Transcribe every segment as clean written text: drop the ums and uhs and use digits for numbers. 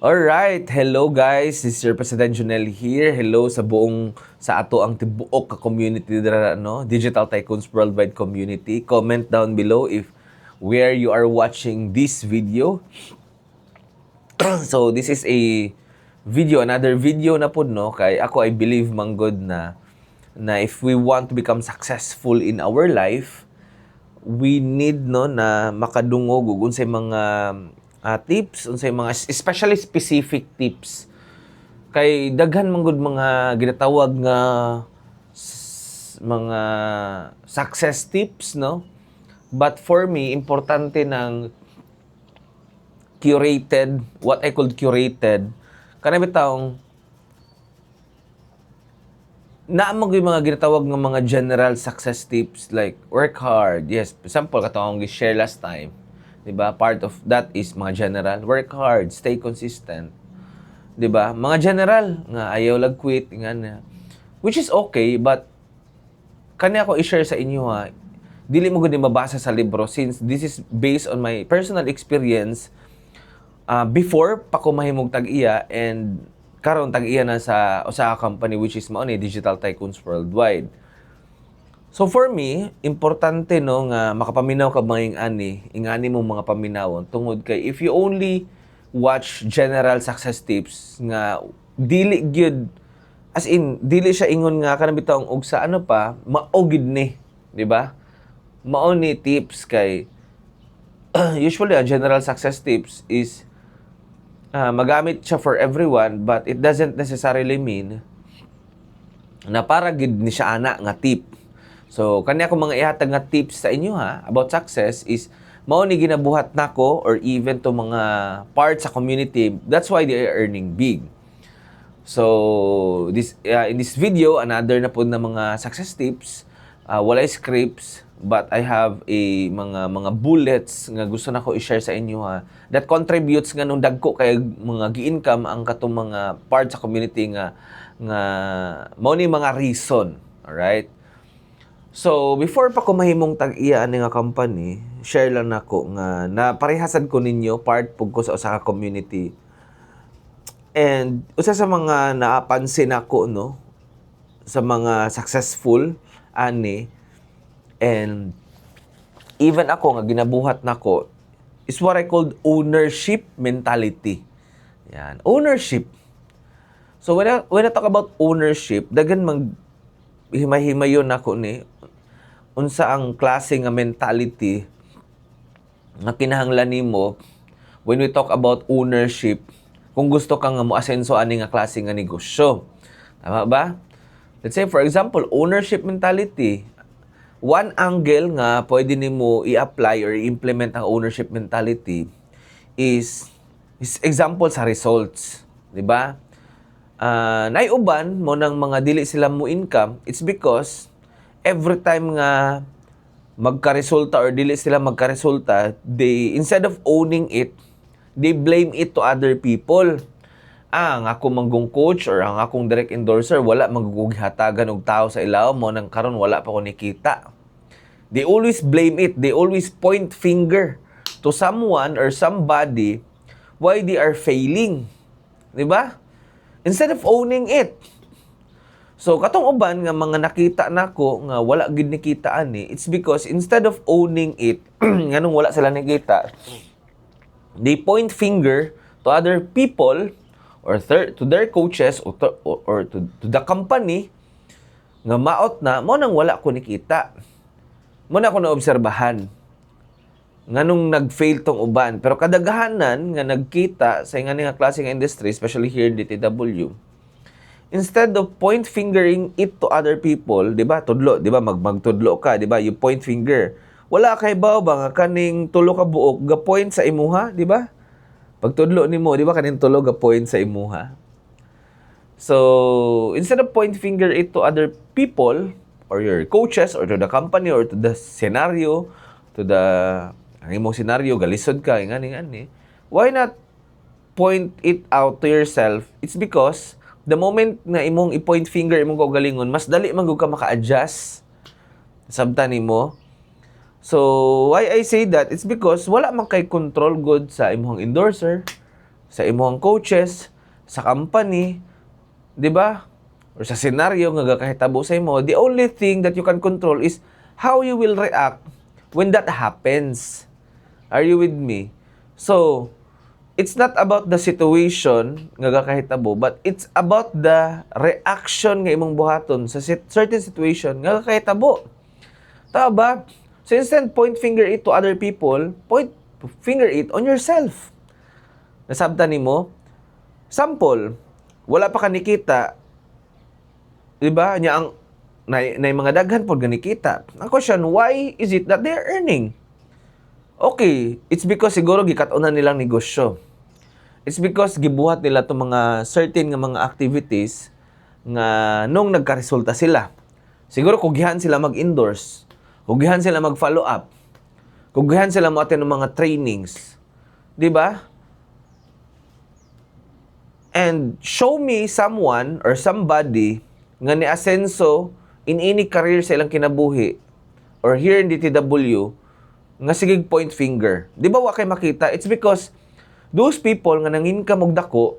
Alright, hello guys, this is your President Junel here. Hello sa ato ang tibuok ka community dira Digital Tycoons Worldwide community. Comment down below if where you are watching this video. So this is another video na pod kay ako I believe manggod na if we want to become successful in our life, we need na makadungog ug unsay mga tips, unsay mga especially specific tips kay daghan man gud mga ginatawag nga mga success tips but for me importante ng curated, what I call curated, kanang bitawng naamang yung mga ginatawag ng mga general success tips like work hard. Yes, example katong gi-share last time. 'Di ba? Part of that is mga general, work hard, stay consistent. 'Di ba? Mga general nga ayaw lag quit nga which is okay, but kani ako i-share sa inyo dili mo gud mabasa sa libro since this is based on my personal experience before pa ko mahimog tag-iya and karon tag-iya na sa usa ka company which is mao ni Digital Tycoons Worldwide. So for me, importante nga makapaminaw ka mga ingani mo mga paminawon tungod kay if you only watch general success tips nga dili gyud as in dili siya ingon nga kanang bitawng og sa mao gid ni, di ba? Mao ni tips kay usually general success tips is magamit siya for everyone but it doesn't necessarily mean na para gid ni siya ana nga tip. So, kanya ko mga ihatag nga tips sa inyo about success is mao ni ginabuhat nako or even to mga parts sa community. That's why they are earning big. So, in this video, another na po na mga success tips. Walay scripts, but I have mga bullets nga gusto nako i-share sa inyo that contributes nga nung dagko kay mga gi-income ang katong mga parts sa community nga mao ni mga reason. Alright? So, before pa ko mahimong tag-iya ani nga company, share lang nako nga naparehasan ko ninyo part pug ko sa usa ka community. And usa sa mga napansin nako sa mga successful ani and even ako nga ginabuhat nako is what I called ownership mentality. Yan, ownership. So when I talk about ownership, daghan himay-himayon nako ni unsa ang klase nga mentality nga kinahanglan nimo when we talk about ownership kung gusto ka nga moasenso ani nga klase nga negosyo. Tama ba? Let's say for example, ownership mentality. One angle nga pwede nimo i-apply or i-implement ang ownership mentality is example sa results, di ba? Naiuban mo ng mga dili sila mo income, it's because every time nga magka-resulta or dili sila magka-resulta, they instead of owning it, they blame it to other people. Ang ako manggong coach or ang akong direct endorser wala magugihatagan og tao sa ilaw mo nang karon wala pa ko nikita. They always blame it. They always point finger to someone or somebody why they are failing. 'Di ba? Instead of owning it. So, katong uban nga mga nakita nako nga wala gid nikita ani, it's because instead of owning it, nganong wala sila nakita, they point finger to other people or to their coaches or to the company nga maot na mo nang wala ko nikita. Mo na ako naobserbahan nganong nag-fail tong uban. Pero kadaghanan nga nagkita sa ingani nga klase nga industry, especially here in DTW, instead of point fingering it to other people, 'di ba? Tudlo, 'di ba? Magtudlo ka, 'di ba? You point finger. Wala kay ba nga kaning tulo ka buok ga point sa imuha, 'di ba? Pagtudlo nimo, 'di ba kaning tulo ga point sa imuha? So, instead of point finger it to other people or your coaches or to the company or to the scenario, to the ang imong scenario galisod ka ingani, why not point it out to yourself? It's because the moment na imong i-point finger imong kaugalingon, mas dali man gud ka maka-adjust sabtan nimo. So, why I say that? It's because wala man kay control good sa imong endorser, sa imong coaches, sa company, di ba? Or sa senaryo nga gakahitabo sa imo, the only thing that you can control is how you will react when that happens. Are you with me? So, it's not about the situation nga gakahitabo, but it's about the reaction nga imong buhaton sa certain situation nga gakahitabo. Tama ba? So instead point finger it to other people, point finger it on yourself. Nasabtan nimo? Sample, wala pa ka nikita, di ba? Nya ang na mga daghan pod ganikita. Ang question, why is it that they are earning? Okay, it's because siguro gikat-unan nilang negosyo. It's because gibuhat nila to mga certain nga mga activities nga nung nagkaresulta sila. Siguro kugihan sila mag-endorse, kugihan sila mag-follow up, kugihan sila mo-attend ng mga trainings. Di ba? And show me someone or somebody nga ni-asenso in any career sa ilang kinabuhi or here in DTW nga sigig point finger. Di ba wa kay makita? It's because those people nga nang-income og dako,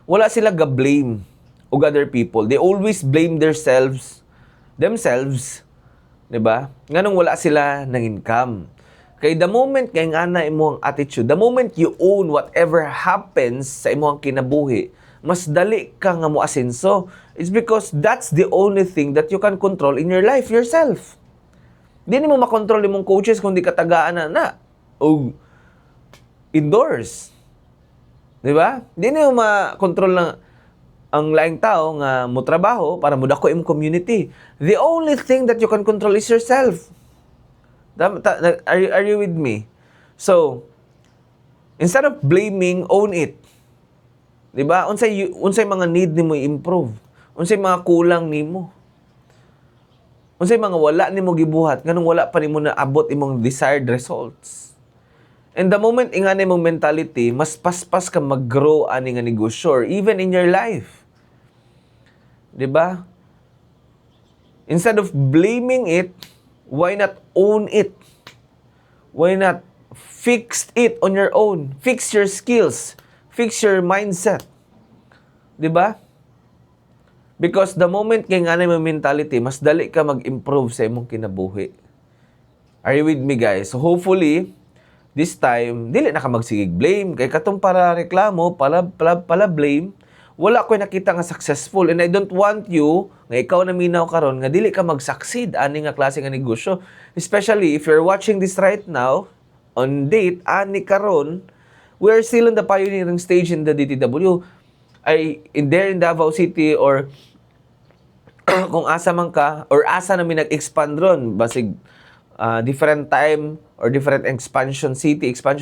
wala sila ga-blame og other people. They always blame themselves. Di ba? Nganong wala sila nang-income. Kay the moment kay nga na imong attitude, the moment you own whatever happens sa imong kinabuhi, mas dali ka nga mo asenso. It's because that's the only thing that you can control in your life, yourself. Di mo makontrol imong coaches kung di ka tagaan na o indoors. Di ba? Di mo makontrol ng ang laing tao nga mo trabaho para mo dako imong community. The only thing that you can control is yourself. Are you with me? So, instead of blaming, own it. Di ba? Unsay mga need nimo i-improve? Unsay mga kulang nimo? Unsay mga wala nimo gibuhat nganong wala pa nimo naabot imong desired results? And the moment ingana imong mentality, mas paspas ka mag-grow ani nga negosyo or even in your life. 'Di ba? Instead of blaming it, why not own it? Why not fix it on your own? Fix your skills, fix your mindset. 'Di ba? Because the moment kay nga na yung mentality, mas dali ka mag-improve sa imong kinabuhi. Are you with me, guys? So hopefully, this time, dili na ka magsigig blame. Kay katong para reklamo, pala blame, wala ko nakita nga successful. And I don't want you, nga ikaw na minaw karon nga dili ka mag-succeed ani nga klase nga negosyo. Especially if you're watching this right now, on date, ani karon, we are still in the pioneering stage in the DTW. In Davao City or kung asa man ka or asa namin nag-expand ron basig different time or different expansion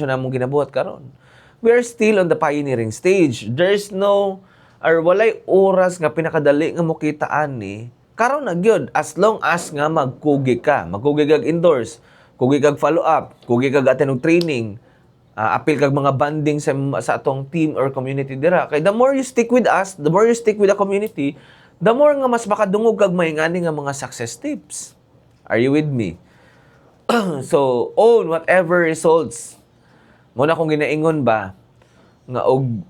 na mong ginabuhat karon. We are still on the pioneering stage. There's no or walay oras nga pinakadali nga mo kitaan ni karon na gyud as long as nga magkugi kag indoors, kugi kag follow up, kugi kag attend og training, apil kag mga banding sa atong team or community dira. Kay the more you stick with us, the more you stick with the community, the more nga mas makadungog kag maingani nga mga success tips. Are you with me? So, own whatever results. Muna kung ginaingon ba nga og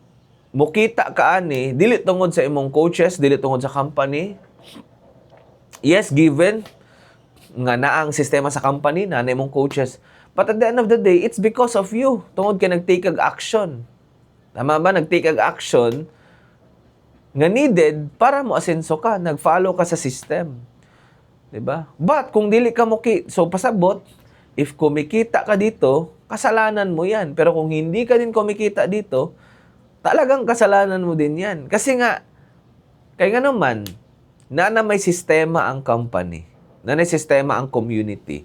mukita ka ani dili tungod sa imong coaches, dili tungod sa company. Yes, given nga naang sistema sa company na imong coaches. But at the end of the day, it's because of you. Tungod ka nag-take kag action. Tama ba? Nag-take kag action nga needed para mo asenso ka, nag-follow ka sa system. 'Di ba? But kung dili ka so pasabot, if kumikita ka dito, kasalanan mo 'yan. Pero kung hindi ka din kumikita dito, talagang kasalanan mo din 'yan. Kasi nga kay nga naman na may sistema ang company, na may sistema ang community.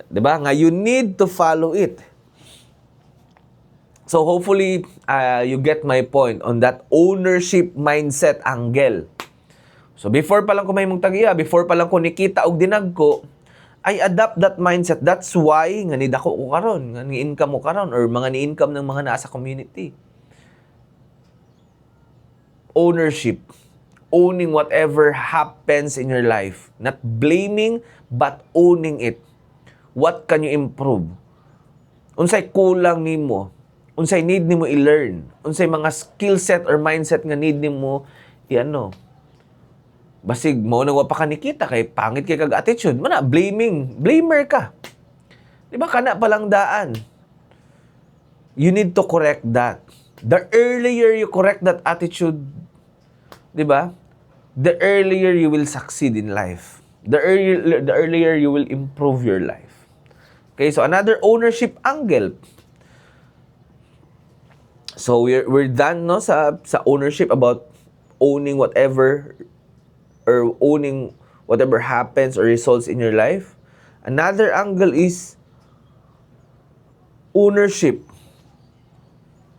'Di ba? Nga you need to follow it. So hopefully, you get my point on that ownership mindset angle. So before pa lang ko may mong tagiya, before pa lang ko nikita og dinagko, I adapt that mindset. That's why nga nidako ko karon, nga ni-income ko karon or mga ni-income ng mga nasa community. Ownership. Owning whatever happens in your life. Not blaming, but owning it. What can you improve? Unsay kulang nimo? unsay need nimo i-learn, unsay mga skill set or mindset nga need nimo i-ano. Basig mo nang wa pa ka nikita kay pangit kay kag attitude, mana blamer ka. Di ba kana palang daan? You need to correct that. The earlier you correct that attitude, di ba? The earlier you will succeed in life. The earlier you will improve your life. Okay, so another ownership angle. So we're done no sa ownership about owning whatever or owning whatever happens or results in your life. Another angle is ownership.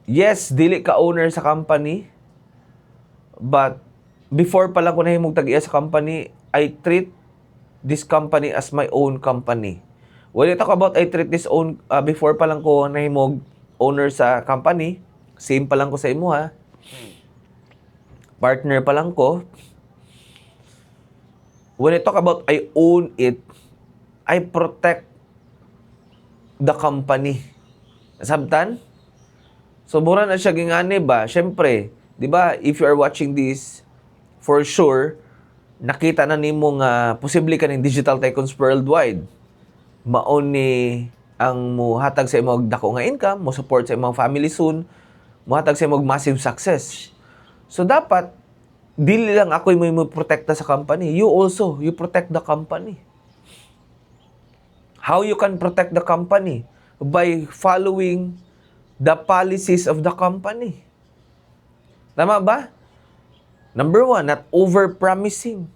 Yes, dili ka owner sa company, but before pa lang ko nahimog tag-iya sa company, I treat this company as my own company. When I talk about I treat this own, before pa lang ko nahimog owner sa company, same pa lang ko sa imo ha. Partner pa lang ko. When I talk about I own it, I protect the company. Sabtan? So, mura na siya gingani ba? Siyempre, di ba, if you are watching this, for sure, nakita na nimo nga posible ka ng digital tycoons worldwide. Maon ni ang muhatag sa imong dako nga income, mo support sa imong family soon, muhatag sa imong massive success. So, dapat, dili lang ako mo protekta sa company. You also, you protect the company. How you can protect the company? By following the policies of the company. Tama ba? Number 1, not over-promising.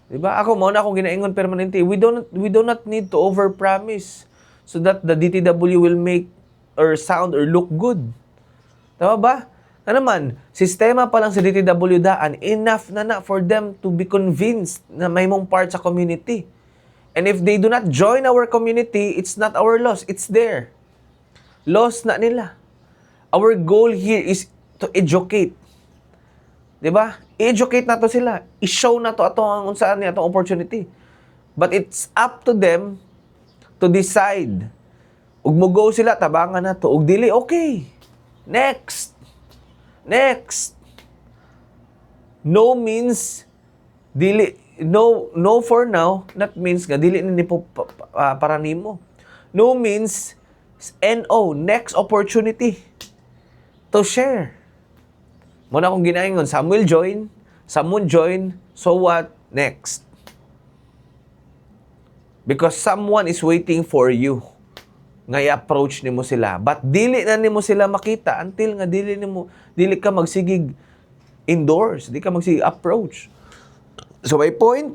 Diba? Ako, mauna akong ginaingon permanente. We do not need to over-promise so that the DTW will make or sound or look good. Tama ba? Na naman, sistema pa lang sa DTW daan, enough na for them to be convinced na may mong part sa community. And if they do not join our community, it's not our loss. It's their loss na nila. Our goal here is to educate. Diba? I-educate na to sila. I-show na to atong unsaan niya atong opportunity. But it's up to them to decide. Ug mo go sila, tabangan na to. Ug dili, okay. Next. No means dili. No for now. That means nga dili ni po para nimo. No means NO, next opportunity to share. Muna akong ginaingon, someone join, so what? Next. Because someone is waiting for you. Nga i-approach nimo sila. But dili na nimo sila makita until nga dili ka magsigig indoors, di ka magsigig approach. So my point,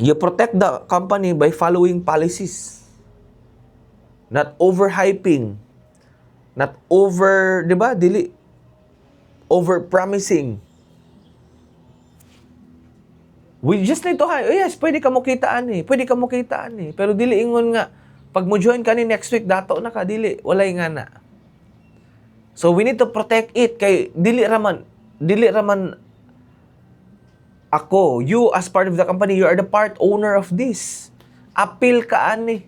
you protect the company by following policies. Not overhyping. Not over, di ba? Dili over-promising. We just need to hire. Oh yes, pwede ka mo kitaan eh. Pero dili ingon nga, pag mo join ka ni next week, dato na ka, dili. Walay nga na. So we need to protect it. Kay dili raman ako, you as part of the company, you are the part owner of this. Appeal ka ani.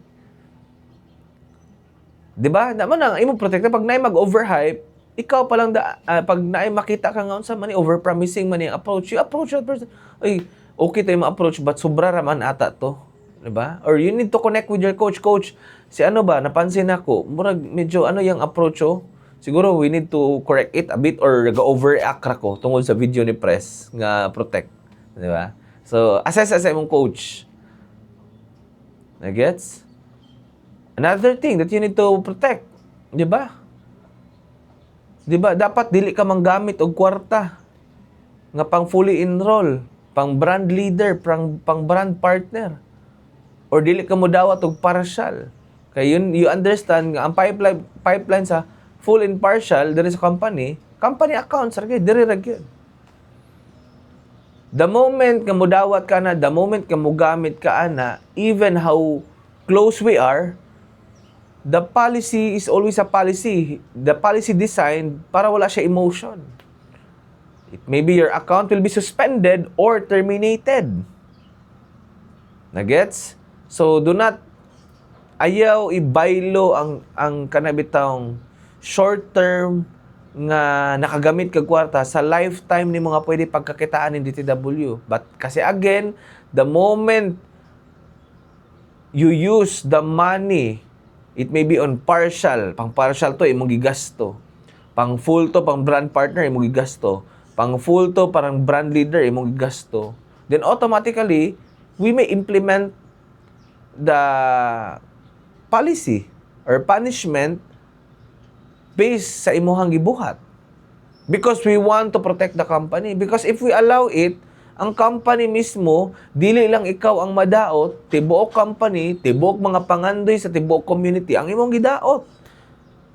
Diba? Naman ang imo protect pag naay mag-overhype, ikaw pa lang pag naay makita ka nga unsa man ni over-promising man yung approach, you approach that person. Ay, okay tayo ma-approach but sobra raman ata to. Diba? Or you need to connect with your coach. Coach, si ano ba, napansin ako, murag medyo ano yung approach oh. Siguro we need to correct it a bit or ga-overact ra ko tungod sa video ni Press nga protect. Diba? So, assess sa imong coach. Nagets? Another thing that you need to protect. Diba? Diba? Dapat dili ka manggamit og kwarta nga pang fully enroll, pang brand leader, pang brand partner. Or dili ka mo dawat og partial. Kay yun, you understand nga ang pipeline sa full and partial diri sa company accounts ra gyud diri ra gyud. The moment ka mo dawat ka na, the moment ka mo gamit ka ana, even how close we are, the policy is always a policy. The policy designed para wala siya emotion. It maybe your account will be suspended or terminated. Nagets? So do not ayaw ibaylo ang kanabitang short term nga nakagamit kag kwarta sa lifetime ni mga pwede pagkakitaan ng DTW. But kasi again, the moment you use the money, it may be on partial, pang partial to imong gigasto. Pang full to pang brand partner imong gigasto. Pang full to parang brand leader imong gigasto. Then automatically, we may implement the policy or punishment based sa imuhang gibuhat. Because we want to protect the company. Because if we allow it, ang company mismo, dili lang ikaw ang madaot, tibuok company, tibuok mga pangandoy sa tibuok community, ang imong gidaot.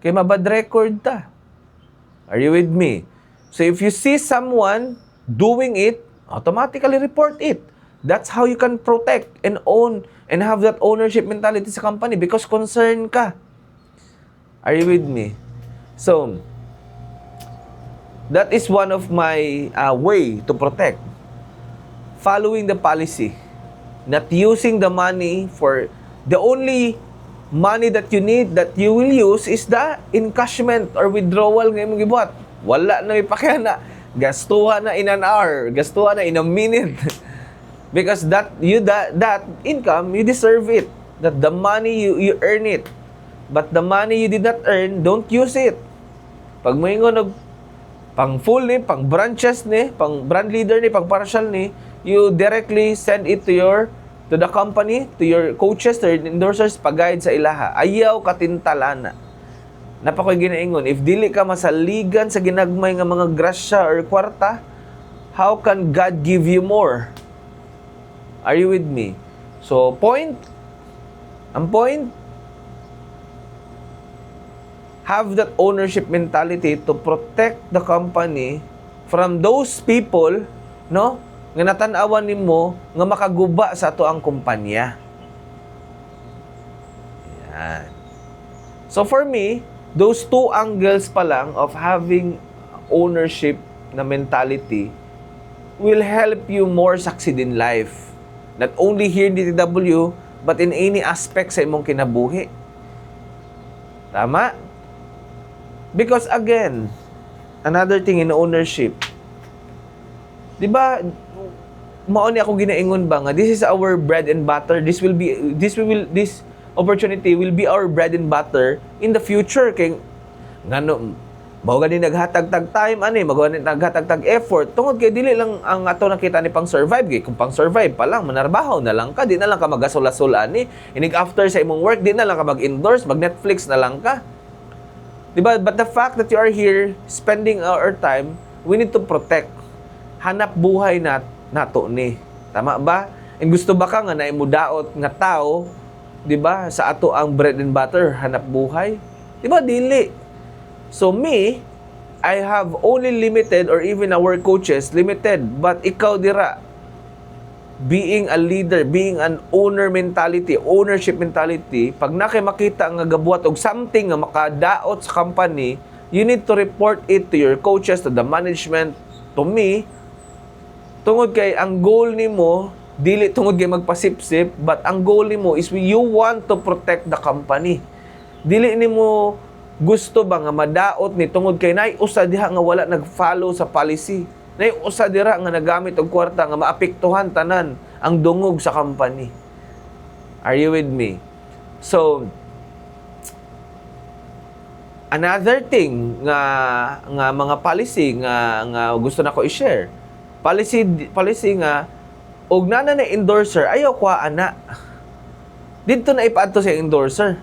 Kaya mabad record ta. Are you with me? So if you see someone doing it, automatically report it. That's how you can protect and own and have that ownership mentality sa company because concerned ka. Are you with me? So, that is one of my way to protect. Following the policy. Not using the money for... The only money that you need, that you will use, is the encashment or withdrawal ng imong gibuhat. Wala na ipakya gastuhan na in an hour, gastuhan na in a minute. Because that income, you deserve it. That the money, you earn it. But the money you did not earn, don't use it. Pag mo ingon pang full ni, pang branches ni, pang brand leader ni, pang partial ni, you directly send it to the company, to your coaches, to your endorsers, pag-guide sa ilaha. Ayaw katintalana. Napakoy ginaingon, if dili ka masaligan sa ginagmay nga mga grasya or kwarta, how can God give you more? Are you with me? So, ang point, have that ownership mentality to protect the company from those people, no, nga natanawan nimo nga makaguba sa ato ang kumpanya. Yan. So for me, those two angles pa lang of having ownership na mentality will help you more succeed in life. Not only here in DTW, but in any aspect sa imong kinabuhi. Tama? Because again, another thing in ownership, di ba, mauni ako ginaingon ba nga, this is our bread and butter, this opportunity will be our bread and butter in the future. Kay, ngano, mao gani naghatag-tag time, naghatag-tag effort, tungod kay dili lang ang ato nakita ni pang survive, kay kung pang survive pa lang, manarbaho na lang ka, di na lang ka magasula-sulaan ni, inig after sa imong work, di na lang ka mag-endorse, mag-Netflix na lang ka. Diba? But the fact that you are here spending our time, we need to protect. Hanap buhay nato ni. Tama ba? And gusto ba ka nga na imudaot nga tao, diba? Sa ato ang bread and butter, hanap buhay? Diba? Dili. So me, I have only limited or even our coaches, limited. But ikaw dira, being a leader, being an ownership mentality, pag makita nga gabuhat og something nga makadaot sa company, you need to report it to your coaches, to the management, to me. Tungod kay ang goal nimo, dili tungod kay magpasipsip, but ang goal nimo is you want to protect the company. Dili nimo gusto ba nga madaot ni tungod kay nay usa diha nga wala nag-follow sa policy. Nay usa dira nga nagamit og kwarta nga maapektuhan tanan ang dungog sa company. Are you with me? So another thing nga mga policy nga gusto nako i-share. Policy nga og nana na endorser ayaw kwa ana. Didto na ipaadto sa endorser.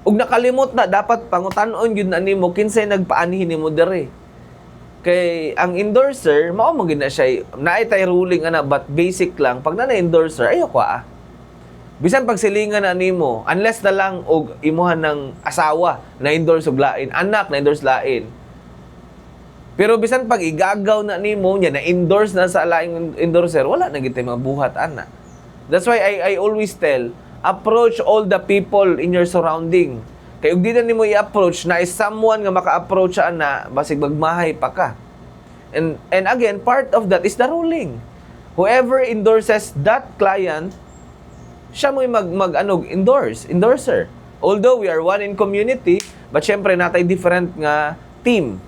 Og nakalimot na dapat pangutan-on gyud na nimo kinsay nagpaanhin nimo diri. Kay ang endorser, mao mo gina siya, naay tay ruling ana but basic lang. Pag na endorser, ayo kwa. Bisan pagsilingan na nimo, unless na lang og imuhan ng asawa na endorse og lain, anak na endorse lain. Pero bisan pag igagaw na nimo nya na endorse na sa laing endorser, wala na gid mga buhat ana. That's why I always tell, approach all the people in your surrounding. Kaya kung di na nimo i-approach, na is someone nga maka-approach ana, basig magmahay pa ka. And again, part of that is the ruling. Whoever endorses that client, siya mo endorser. Although we are one in community, but syempre natay different nga team.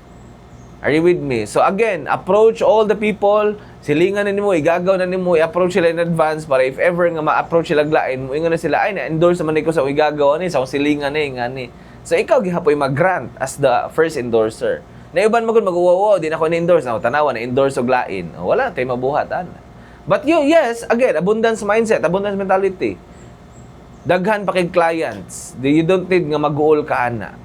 Are you with me? So again, approach all the people, silingan na nimo, igagaw na nimo, i-approach sila in advance para if ever nga ma-approach sila glain mo, ingon na sila, ay na-endorse naman ko sa igagaw ni, sa silingan ni, nga ni. So ikaw gihapoy mag-grant as the first endorser. Na iban magud mag-uwaw, di na ko na-endorse, na tanawa na-endorse og lain. Wala tay mabuhatan. But yes, again, abundance mindset, abundance mentality. Daghan pa kay clients. You don't need nga mag-uol ka ana.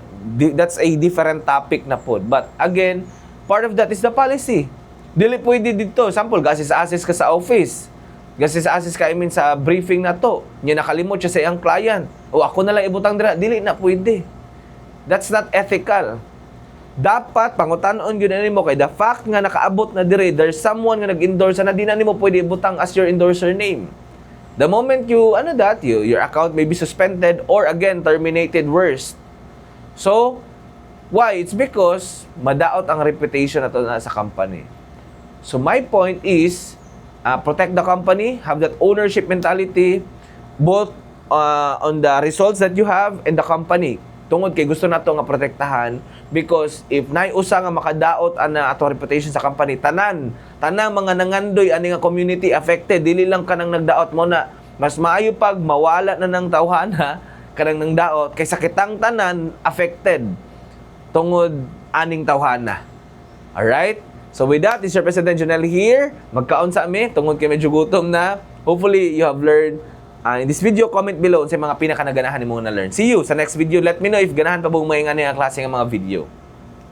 That's a different topic na pod. But again, part of that is the policy. Dili pwede dito. Sample, gasis-asis ka sa office. Gasis-asis ka, sa briefing na to. Nya nakalimot siya sa iyang client. O ako na lang ibutang dira. Dili na pwede. That's not ethical. Dapat pangutan-on gyud nimo kay the fact nga nakaabot na dire, there's someone nga nag-endorse na di na nimo pwede ibutang as your endorser name. The moment you your account may be suspended or again terminated worst. So, why? It's because madaot ang reputation nato na sa company. So my point is protect the company, have that ownership mentality both on the results that you have and the company. Tungod kay gusto nato nga protektahan because if nay usa nga makadaot ana ato reputation sa company, tanang mga nangandoy ani nga community affected, dili lang kanang nagdaot mo na mas maayo pag mawala na ng tawhana kanang nang daot kaysa kitang tanan affected tungod aning tawhana. Alright? So with that, this is your President Jonel here. Magkaon sa ami tungod kay medyo gutom na. Hopefully you have learned. In this video, comment below sa mga pinaka naganahan mo na learn. See you sa next video. Let me know if ganahan pa buong mga klase ng mga video.